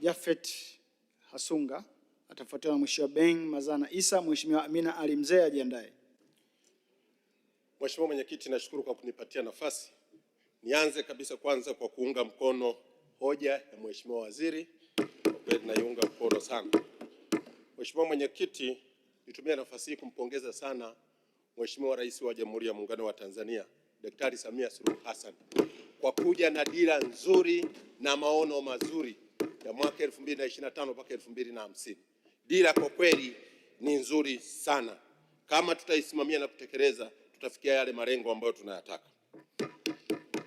Jafet Hasunga, atafuatiwa na Mheshimiwa Beng Mazana Isa. Mheshimiwa Amina Ali Mzee ajiandae. Mheshimiwa Mwenyekiti, nashukuru kwa kunipatia nafasi. Nianze kabisa kwanza kwa kuunga mkono hoja ya Mheshimiwa Waziri. Kwa kweli naiunga mkono sana. Mheshimiwa Mwenyekiti, nitumie nafasi hii kumpongeza sana Mheshimiwa Rais wa Jamhuri ya Muungano wa Tanzania, Daktari Samia Suluhu Hassan kwa kuja na dira nzuri na maono mazuri ya mwaka 2025 mpaka 2050. Dira kwa kweli ni nzuri sana. Kama tutaisimamia na kutekeleza, tutafikia yale malengo ambayo tunayataka.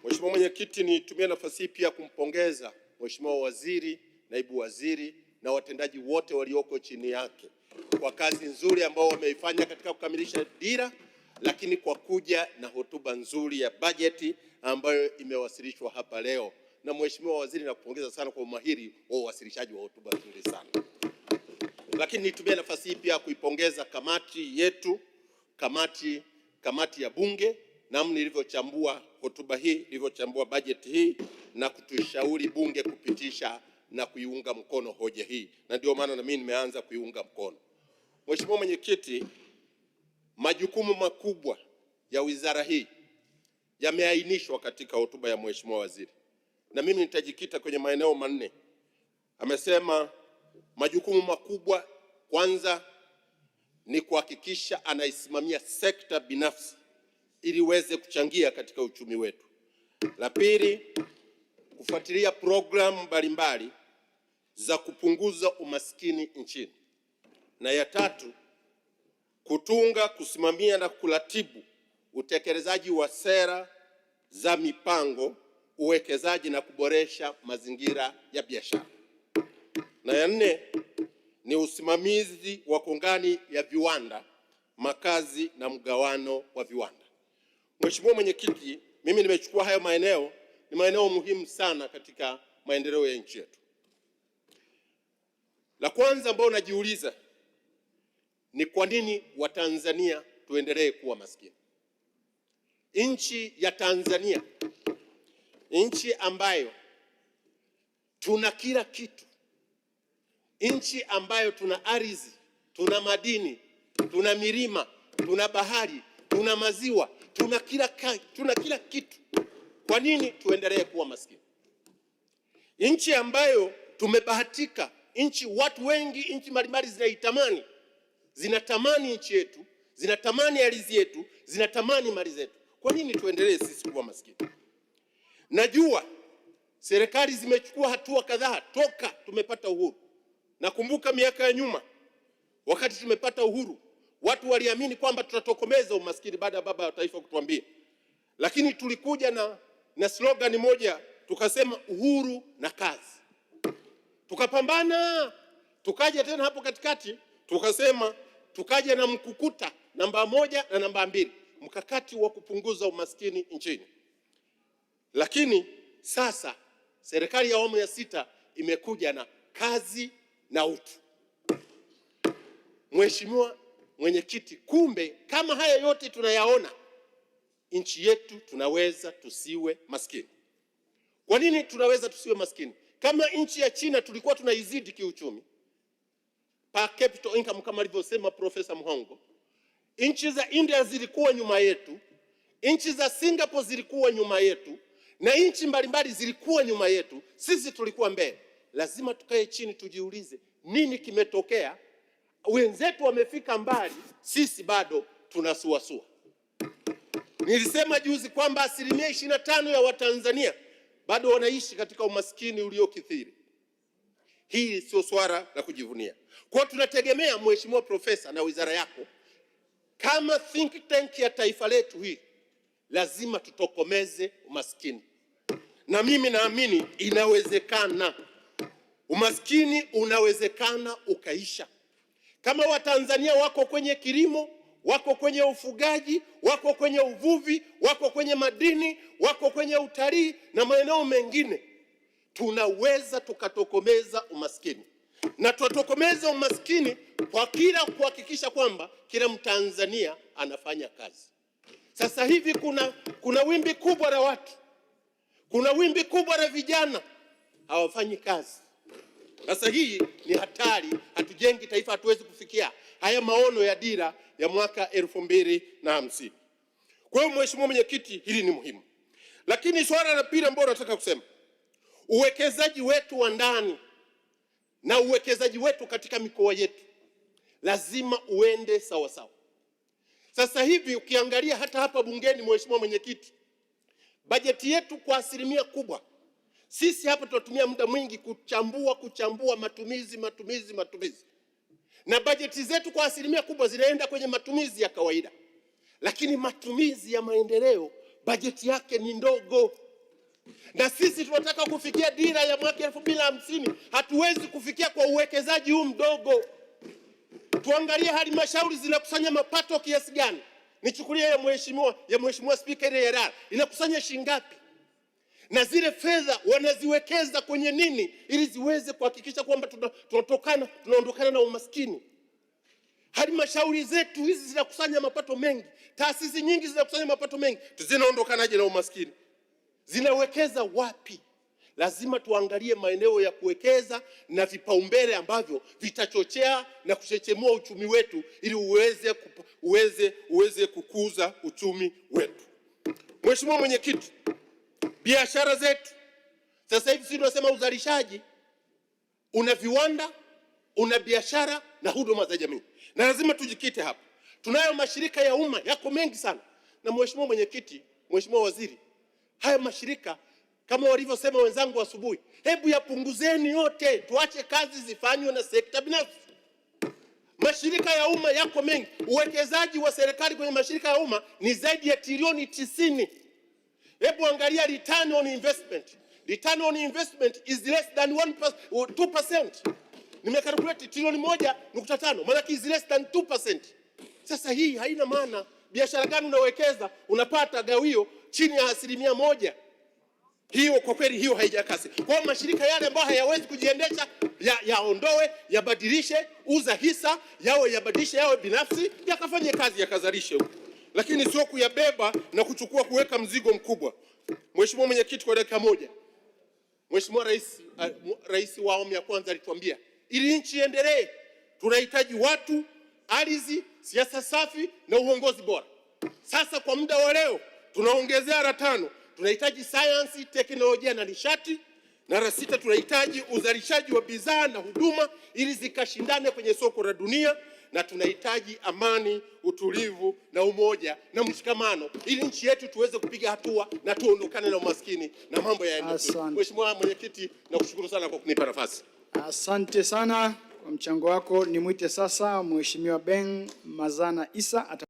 Mheshimiwa Mwenyekiti, nitumie nafasi hii pia kumpongeza Mheshimiwa Waziri, Naibu Waziri na watendaji wote walioko chini yake kwa kazi nzuri ambao wameifanya katika kukamilisha dira, lakini kwa kuja na hotuba nzuri ya bajeti ambayo imewasilishwa hapa leo. Na Mheshimiwa Waziri, nakupongeza sana kwa umahiri wa uwasilishaji wa hotuba nzuri sana. Lakini nitumie nafasi hii pia kuipongeza kamati yetu, kamati ya Bunge, namna ilivyochambua hotuba hii, ilivyochambua bajeti hii na kutushauri Bunge kupitisha na kuiunga mkono hoja hii. Na ndio maana na mimi nimeanza kuiunga mkono. Mheshimiwa Mwenyekiti, majukumu makubwa ya wizara hii yameainishwa katika hotuba ya Mheshimiwa Waziri, na mimi nitajikita kwenye maeneo manne. Amesema majukumu makubwa, kwanza ni kuhakikisha anaisimamia sekta binafsi ili iweze kuchangia katika uchumi wetu. La pili, kufuatilia programu mbalimbali za kupunguza umaskini nchini. Na ya tatu, kutunga, kusimamia na kuratibu utekelezaji wa sera za mipango, uwekezaji na kuboresha mazingira ya biashara. Na ya nne ni usimamizi wa kongani ya viwanda, makazi na mgawano wa viwanda. Mheshimiwa Mwenyekiti, mimi nimechukua hayo maeneo, ni maeneo muhimu sana katika maendeleo ya nchi yetu. La kwanza ambao najiuliza ni kwa nini Watanzania tuendelee kuwa maskini? Nchi ya Tanzania, nchi ambayo tuna kila kitu, nchi ambayo tuna ardhi, tuna madini, tuna milima, tuna bahari, tuna maziwa, tuna kila kitu. Kwa nini tuendelee kuwa maskini? Nchi ambayo tumebahatika, nchi watu wengi, nchi mbalimbali zinatamani nchi yetu, zinatamani ardhi yetu, zinatamani mali zetu. Kwa nini tuendelee sisi kuwa maskini? Najua serikali zimechukua hatua kadhaa toka tumepata uhuru. Nakumbuka miaka ya nyuma, wakati tumepata uhuru, watu waliamini kwamba tutatokomeza umaskini baada ya baba wa taifa kutuambia. Lakini tulikuja na slogan moja, tukasema uhuru na kazi. Tukapambana, tukaja tena hapo katikati, tukasema tukaja na mkukuta namba 1 na namba 2, mkakati wa kupunguza umaskini nchini. Lakini sasa serikali ya awamu ya 6 imekuja na kazi na utu. Mheshimiwa Mwenyekiti, kumbe kama haya yote tunayaona, nchi yetu tunaweza tusiwe maskini. Kwa nini tunaweza tusiwe maskini? Kama nchi ya China tulikuwa tunaizidi kiuchumi, per capita income kama alivyosema Profesa Mhongo, nchi za India zilikuwa nyuma yetu, nchi za Singapore zilikuwa nyuma yetu, na nchi mbalimbali zilikuwa nyuma yetu, sisi tulikuwa mbele. Lazima tukae chini tujiulize, nini kimetokea? Wenzetu wamefika mbali, sisi bado tunasuasua. Nilisema juzi kwamba 25% ya Watanzania bado wanaishi katika umaskini uliokithiri. Hii sio swala la kujivunia. Kwa tunategemea Mheshimiwa Profesa na wizara yako, kama think tank ya taifa letu hii, lazima tutokomeze umaskini. Na mimi naamini inawezekana. Umaskini unawezekana ukaisha. Kama Watanzania wako kwenye kilimo, wako kwenye ufugaji, wako kwenye uvuvi, wako kwenye madini, wako kwenye utalii na maeneo mengine, tunaweza tukatokomeza umaskini. Na tutatokomeza umaskini kwa kuhakikisha kwamba kila Mtanzania anafanya kazi. Sasa hivi kuna wimbi kubwa la watu, kuna wimbi kubwa la vijana hawafanyi kazi. Sasa hii ni hatari, hatujengi taifa, hatuwezi kufikia haya maono ya dira ya mwaka 2050. Kwa hiyo Mheshimiwa Mwenyekiti, hili ni muhimu. Lakini swala la pili ambalo nataka kusema, uwekezaji wetu wa ndani na uwekezaji wetu katika mikoa yetu lazima uende sawa sawa. Sasa hivi ukiangalia hata hapa bungeni, Mheshimiwa Mwenyekiti, bajeti yetu kwa asilimia kubwa, sisi hapa tunatumia muda mwingi kuchambua matumizi. Na bajeti zetu kwa asilimia kubwa zinaenda kwenye matumizi ya kawaida. Lakini matumizi ya maendeleo bajeti yake ni ndogo. Na sisi tunataka kufikia dira ya mwaka 2050, hatuwezi kufikia kwa uwekezaji huu mdogo. Tuangalie halmashauri zinakusanya mapato kiasi gani. Nichukulie ya Mheshimiwa Spika ile ya RAR, inakusanya shilingi ngapi? Na zile fedha wanaziwekeza kwenye nini ili ziweze kuhakikisha kwamba tunaondokana na umaskini. Halmashauri zetu hizi zinakusanya mapato mengi, taasisi nyingi zinakusanya mapato mengi, zinaondokanaje na umaskini? Zinawekeza wapi? Lazima tuangalie maeneo ya kuwekeza na vipaumbele ambavyo vitachochea na kuchechemua uchumi wetu ili uweze kukuza uchumi wetu. Mheshimiwa Mwenyekiti, biashara zetu sasa hivi sisi tunasema uzalishaji una viwanda, una biashara na huduma za jamii. Na lazima tujikite hapa. Tunayo mashirika ya umma yako mengi sana. Na Mheshimiwa Mwenyekiti, Mheshimiwa Waziri, haya mashirika kama walivyosema wenzangu asubuhi, hebu yapunguzeni yote, tuache kazi zifanywe na sekta binafsi. Mashirika ya umma yako mengi. Uwekezaji wa serikali kwenye mashirika ya umma ni zaidi ya trilioni 90. Hebu angalia return on investment. Return on investment is less than 2%. Nimekalkulate trilioni 1.5, maana is less than 2%. Sasa hii haina maana. Biashara gani unawekeza unapata gawio chini ya 1%? Hiyo kwa kweli hiyo haijakasi. Kwa hiyo mashirika yale ambayo hayawezi kujiendesha yaondoe, yabadilishe, uza hisa, yabadilishe yawe binafsi, yakafanye kazi yakazalishe huko. Lakini sio kuyabeba na kuweka mzigo mkubwa. Mheshimiwa Mwenyekiti, kwa dakika moja. Mheshimiwa Rais wa awamu ya kwanza alituambia ili nchi iendelee tunahitaji watu, ardhi, siasa safi na uongozi bora. Sasa kwa muda wa leo tunaongezea la 5, tunahitaji sayansi, teknolojia na nishati, na la 6 tunahitaji uzalishaji wa bidhaa na huduma ili zikashindane kwenye soko la dunia, na tunahitaji amani, utulivu na umoja na mshikamano ili nchi yetu tuweze kupiga hatua na tuondokane na umaskini na mambo yaende. Mheshimiwa Mwenyekiti, nakushukuru sana kwa kunipa nafasi. Asante sana kwa mchango wako. Nimwite sasa Mheshimiwa Ben Mazana Issa.